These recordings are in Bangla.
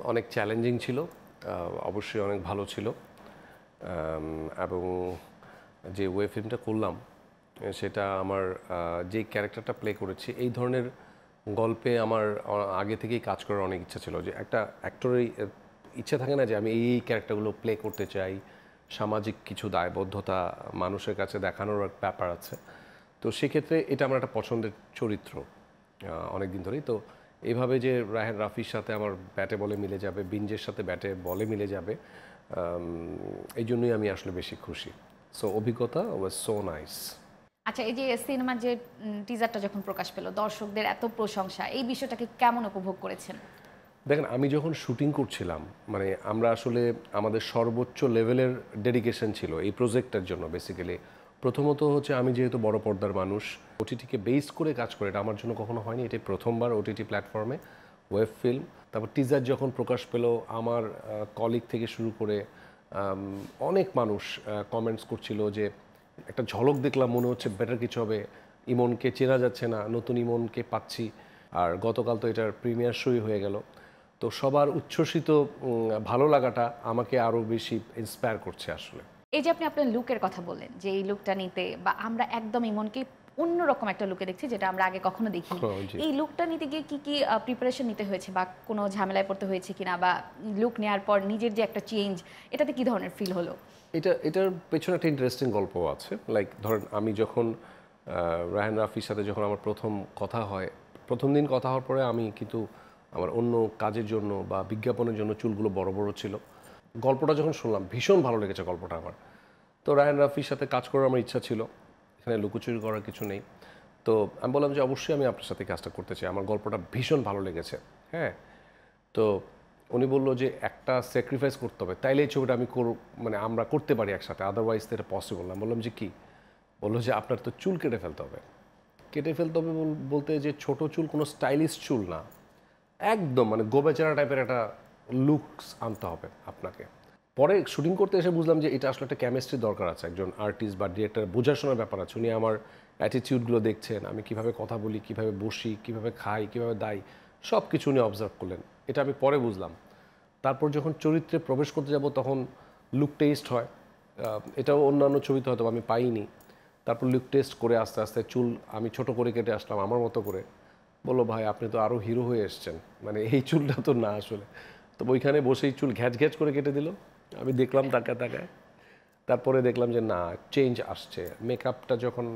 অনেক চ্যালেঞ্জিং ছিল, অবশ্যই অনেক ভালো ছিল। এবং যে ওয়েব ফিল্মটা করলাম সেটা আমার যেই ক্যারেক্টারটা প্লে করেছি এই ধরনের গল্পে আমার আগে থেকেই কাজ করার অনেক ইচ্ছা ছিল। যে একটা অ্যাক্টরের ইচ্ছা থাকে না যে আমি এই ক্যারেক্টারগুলো প্লে করতে চাই, সামাজিক কিছু দায়বদ্ধতা মানুষের কাছে দেখানোর এক ব্যাপার আছে। তো সেক্ষেত্রে এটা আমার একটা পছন্দের চরিত্র অনেক দিন ধরেই। তো এইভাবে যে রায়হান রাফির সাথে আমার ব্যাটে বলে মিলে যাবে, বিঞ্জের সাথে ব্যাটে বলে মিলে যাবে, এই জন্যই আমি আসলে বেশি খুশি। সো অভিজ্ঞতা ওয়াজ সো নাইস। আচ্ছা, এই যে সিনেমার যে টিজারটা যখন প্রকাশ পেল, দর্শকদের এত প্রশংসা, এই বিষয়টাকে কেমন উপভোগ করেছেন? দেখেন, আমি যখন শুটিং করছিলাম মানে আমরা আসলে আমাদের সর্বোচ্চ লেভেলের ডেডিকেশন ছিল এই প্রজেক্টটার জন্য। বেসিক্যালি প্রথমত হচ্ছে আমি যেহেতু বড় পর্দার মানুষ, ওটিটিকে বেস করে কাজ করে এটা আমার জন্য কখনো হয়নি। এটাই প্রথমবার ওটিটি প্ল্যাটফর্মে ওয়েব ফিল্ম। তারপর টিজার যখন প্রকাশ পেল আমার কলিগ থেকে শুরু করে অনেক মানুষ কমেন্টস করছিল যে একটা ঝলক দেখলাম, মনে হচ্ছে বেটার কিছু হবে, ইমনকে চেনা যাচ্ছে না, নতুন ইমনকে পাচ্ছি। আর গতকাল তো এটার প্রিমিয়ার শোই হয়ে গেল। তো সবার উচ্ছ্বসিত ভালো লাগাটা আমাকে আরও বেশি ইন্সপায়ার করছে আসলে। এই যে আপনি আপনার লুকের কথা বললেন যে এই লুকটা নিতে, বা আমরা একদম ইমনকে অন্যরকম একটা লুকে দেখছি যেটা আমরা আগে কখনো দেখিনি। জি। এই লুকটা নিতে গিয়ে কি কি প্রিপারেশন নিতে হয়েছে, বা কোনো ঝামেলায় পড়তে হয়েছে কিনা, বা লুক নেওয়ার পর নিজের যে একটা চেঞ্জ, এটাতে কি ধরনের ফিল হলো? এটার পেছনে একটা ইন্টারেস্টিং গল্প আছে। লাইক ধরেন আমি যখন রায়হান রাফির সাথে যখন আমার প্রথম কথা হয়, প্রথম দিন কথা হওয়ার পরে আমি কিন্তু আমার অন্য কাজের জন্য বা বিজ্ঞাপনের জন্য চুলগুলো বড় বড় ছিল। গল্পটা যখন শুনলাম ভীষণ ভালো লেগেছে গল্পটা আমার। তো রায়হান রাফির সাথে কাজ করার আমার ইচ্ছা ছিল, এখানে লুকোচুরি করার কিছু নেই। তো আমি বললাম যে অবশ্যই আমি আপনার সাথে কাজটা করতে চাই, আমার গল্পটা ভীষণ ভালো লেগেছে। হ্যাঁ, তো উনি বললো যে একটা স্যাক্রিফাইস করতে হবে, তাইলে এই ছবিটা আমি মানে আমরা করতে পারি একসাথে, আদারওয়াইজ তো এটা পসিবল না। বললাম যে কি? বললো যে আপনার তো চুল কেটে ফেলতে হবে। কেটে ফেলতে হবে বলতে যে ছোট চুল, কোনো স্টাইলিশ চুল না, একদম মানে গোবেচারা টাইপের একটা লুকস আনতে হবে আপনাকে। পরে শুটিং করতে এসে বুঝলাম যে এটা আসলে একটা কেমিস্ট্রি দরকার আছে, একজন আর্টিস্ট বা ডিরেক্টর বোঝার শোনার ব্যাপার আছে। উনি আমার অ্যাটিটিউডগুলো দেখছেন, আমি কিভাবে কথা বলি, কিভাবে বসি, কিভাবে খাই, কিভাবে দাই, সব কিছু উনি অবজার্ভ করলেন। এটা আমি পরে বুঝলাম। তারপর যখন চরিত্রে প্রবেশ করতে যাব তখন লুক টেস্ট হয়। এটাও অন্যান্য ছবিতে হয়তো আমি পাইনি। তারপর লুক টেস্ট করে আস্তে আস্তে চুল আমি ছোট করে কেটে আসলাম আমার মতো করে। বললো ভাই আপনি তো আরও হিরো হয়ে এসছেন, মানে এই চুলটা তো না আসলে। তো ওইখানে বসেই চুল ঘ্যাচ ঘ্যাচ করে কেটে দিল। আমি দেখলাম তাকায় তাকায়। তারপরে দেখলাম যে না, চেঞ্জ আসছে। মেকআপটা যখন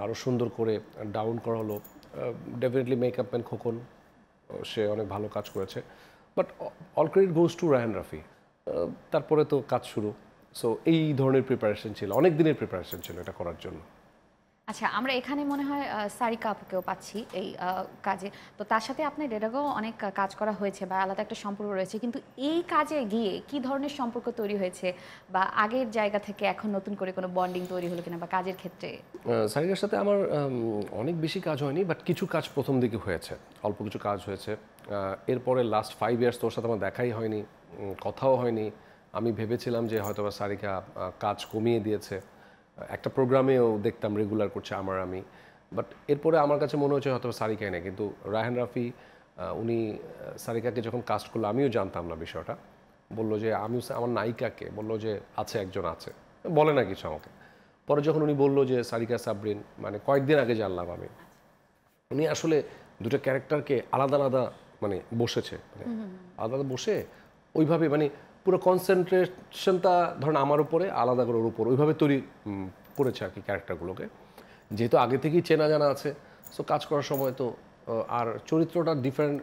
আরও সুন্দর করে ডাউন করা হলো, ডেফিনেটলি মেকআপ ম্যান খোকন, সে অনেক ভালো কাজ করেছে। But all credit goes to Raihan Rafi. তারপরে তো কাজ শুরু। সো এই ধরনের প্রিপারেশন ছিল, অনেক দিনের প্রিপারেশন ছিল এটা করার জন্য। আচ্ছা, আমরা এখানে মনে হয় সারিকা আপুকেও পাচ্ছি এই কাজে। তো তার সাথে আপনার এর আগেও অনেক কাজ করা হয়েছে বা আলাদা একটা সম্পর্ক রয়েছে, কিন্তু এই কাজে গিয়ে কি ধরনের সম্পর্ক তৈরি হয়েছে, বা আগের জায়গা থেকে এখন নতুন করে কোনো বন্ডিং তৈরি হলো কিনা, বা কাজের ক্ষেত্রে? সারিকার সাথে আমার অনেক বেশি কাজ হয়নি, বাট কিছু কাজ প্রথম দিকে হয়েছে, অল্প কিছু কাজ হয়েছে। এরপরে লাস্ট 5 ইয়ার্স তোর সাথে আমার দেখাই হয়নি, কথাও হয়নি। আমি ভেবেছিলাম যে হয়তো বা সারিকা কাজ কমিয়ে দিয়েছে, একটা প্রোগ্রামেও দেখতাম রেগুলার করছে আমি। বাট এরপরে আমার কাছে মনে হচ্ছে হয়তো সারিকাই না, কিন্তু রায়হান রাফি উনি সারিকাকে যখন কাস্ট করলো আমিও জানতাম না বিষয়টা। বললো যে আমি আমার নায়িকাকে বললো যে আছে, একজন আছে, বলে না কিছু আমাকে। পরে যখন উনি বললো যে সারিকা সাবরিন, মানে কয়েকদিন আগে জানলাম আমি। উনি আসলে দুটো ক্যারেক্টারকে আলাদা আলাদা মানে বসেছে, মানে আলাদা আলাদা বসে ওইভাবে মানে পুরো কনসেন্ট্রেশনটা ধরেন আমার উপরে, আলাদা করে ওর উপর ওইভাবে তৈরি করেছে আর কি ক্যারেক্টারগুলোকে। যেহেতু আগে থেকেই চেনা জানা আছে, সো কাজ করার সময় তো আর চরিত্রটা ডিফারেন্ট,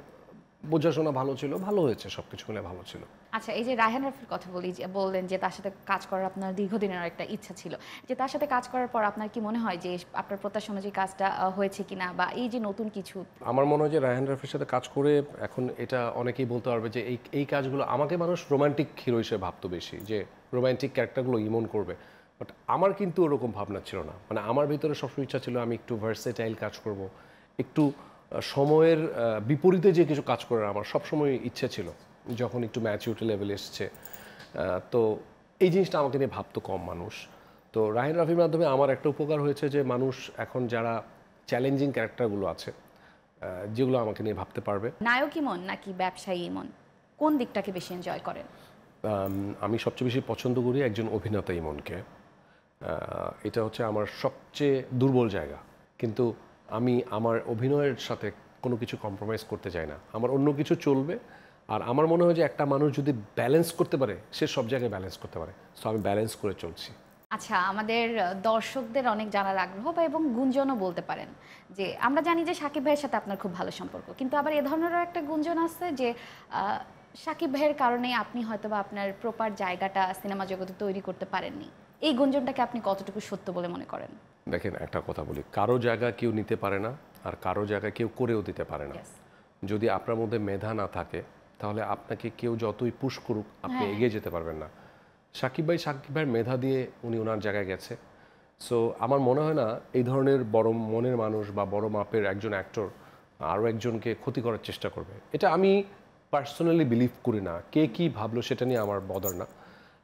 বোঝাশোনা ভালো ছিল, ভালো হয়েছে, সব কিছু মিলে ভালো ছিল। আচ্ছা, এই যে রায়হান রাফির কথা বলি, যে বললেন যে তার সাথে কাজ করার আপনার দীর্ঘদিনের একটা ইচ্ছা ছিল, যে তার সাথে কাজ করার পর আপনার কি মনে হয় যে আপনার প্রত্যাশা অনুযায়ী কাজটা হয়েছে কিনা, বা এই যে নতুন কিছু? আমার মনে হয় যে রায়হান রাফির সাথে কাজ করে এখন এটা অনেকেই বলতে পারবে যে এই এই কাজগুলো আমাকে মানুষ রোমান্টিক হিরো হিসেবে ভাবতো বেশি, যে রোমান্টিক ক্যারেক্টারগুলো ইমন করবে। বাট আমার কিন্তু ওরকম ভাবনা ছিল না। মানে আমার ভিতরে সবসময় ইচ্ছা ছিল আমি একটু ভার্সেটাইল কাজ করব, একটু সময়ের বিপরীতে যে কিছু কাজ করার আমার সবসময় ইচ্ছে ছিল, যখন একটু ম্যাচিউরিটি লেভেল এসছে। তো এই জিনিসটা আমাকে নিয়ে ভাবতো কম মানুষ। তো রায়হান রাফির মাধ্যমে আমার একটা উপকার হয়েছে যে মানুষ এখন যারা চ্যালেঞ্জিং ক্যারেক্টারগুলো আছে যেগুলো আমাকে নিয়ে ভাবতে পারবে। নায়ক ইমন নাকি ব্যবসায়ী ইমন? কোন দিকটাকে বেশি এনজয় করেন? আমি সবচেয়ে বেশি পছন্দ করি একজন অভিনেতা ইমনকে। এটা হচ্ছে আমার সবচেয়ে দুর্বল জায়গা, কিন্তু আমি আমার অভিনয়ের সাথে কোনো কিছু কম্প্রোমাইজ করতে চাই না। আমার অন্য কিছু চলবে, আর আমার মনে হয় যে একটা মানুষ যদি ব্যালেন্স করতে পারে সে সব জায়গায় ব্যালেন্স করতে পারে। সো আমি ব্যালেন্স করে চলছি। আচ্ছা, আমাদের দর্শকদের অনেক জানার আগ্রহ বা এবং গুঞ্জনও বলতে পারেন যে আমরা জানি যে সাকিব ভাইয়ের সাথে আপনার খুব ভালো সম্পর্ক, কিন্তু আবার এ ধরনেরও একটা গুঞ্জন আছে যে সাকিব ভাইয়ের কারণে আপনি হয়তো বা আপনার প্রপার জায়গাটা সিনেমা জগতে তৈরি করতে পারেননি। এই গুঞ্জনটাকে আপনি কতটুকু সত্য বলে মনে করেন? দেখেন, একটা কথা বলি, কারো জায়গা কেউ নিতে পারে না, আর কারো জায়গা কেউ করেও দিতে পারে না। Yes. যদি আপনার মধ্যে মেধা না থাকে তাহলে আপনাকে কেউ যতই পুশ করুক আপনি হ্যাঁ। এগিয়ে যেতে পারবেন না। সাকিব ভাইয়ের মেধা দিয়ে উনি ওনার জায়গায় গেছে। সো আমার মনে হয় না এই ধরনের বড় মনের মানুষ বা বড় মাপের একজন অ্যাক্টর আরও একজনকে ক্ষতি করার চেষ্টা করবে। এটা আমি পার্সোনালি বিলিভ করি না। কে কী ভাবলো সেটা নিয়ে আমার বদার না,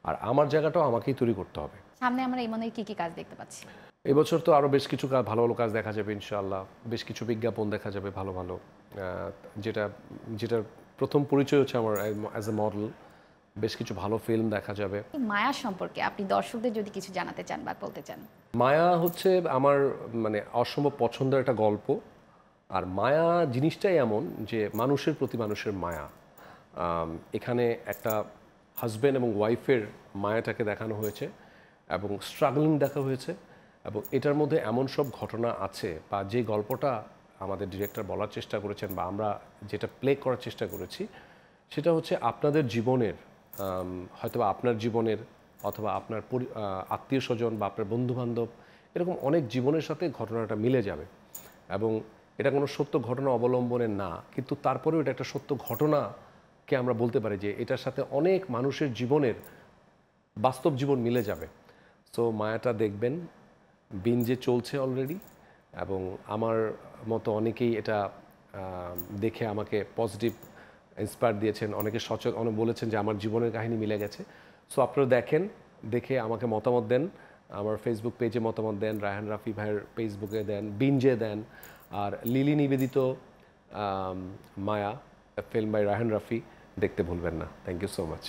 আর আমার জায়গাটাও আমাকেই তৈরি করতে হবে। সামনে আমরা এই মনে কি কি কাজ দেখতে পাচ্ছি? এবছর তো আরও বেশ কিছু ভালো ভালো কাজ দেখা যাবে ইনশাআল্লাহ। বেশ কিছু বিজ্ঞাপন দেখা যাবে ভালো ভালো, যেটার প্রথম পরিচয় হচ্ছে আমার অ্যাজ এ মডেল। বেশ কিছু ভালো ফিল্ম দেখা যাবে। এই মায়া সম্পর্কে আপনি দর্শকদের যদি কিছু জানাতে চান বা বলতে চান। মায়া হচ্ছে আমার মানে অসম্ভব পছন্দের একটা গল্প। আর মায়া জিনিসটাই এমন যে মানুষের প্রতি মানুষের মায়া। এখানে একটা হাজব্যান্ড এবং ওয়াইফের মায়াটাকে দেখানো হয়েছে এবং স্ট্রাগলিং দেখা হয়েছে, এবং এটার মধ্যে এমন সব ঘটনা আছে বা যে গল্পটা আমাদের ডিরেক্টর বলার চেষ্টা করেছেন বা আমরা যেটা প্লে করার চেষ্টা করেছি সেটা হচ্ছে আপনাদের জীবনের, হয়তো আপনার জীবনের অথবা আপনার আত্মীয় স্বজন বা আপনার বন্ধুবান্ধব, এরকম অনেক জীবনের সাথে ঘটনাটা মিলে যাবে। এবং এটা কোনো সত্য ঘটনা অবলম্বনের না, কিন্তু তারপরেও এটা একটা সত্য ঘটনাকে আমরা বলতে পারি যে এটার সাথে অনেক মানুষের জীবনের বাস্তব জীবন মিলে যাবে। সো মায়াটা দেখবেন, বিঞ্জে চলছে অলরেডি, এবং আমার মতো অনেকেই এটা দেখে আমাকে পজিটিভ ইন্সপায়ার দিয়েছেন। অনেকে অনেক বলেছেন যে আমার জীবনের কাহিনী মিলে গেছে। সো আপনারা দেখেন, দেখে আমাকে মতামত দেন, আমার ফেসবুক পেজে মতামত দেন, রায়হান রাফি ভাইয়ের ফেসবুকে দেন, বিঞ্জে দেন, আর লিলি নিবেদিত মায়া ফিল্ম বাই রায়হান রাফি দেখতে ভুলবেন না। Thank you so much.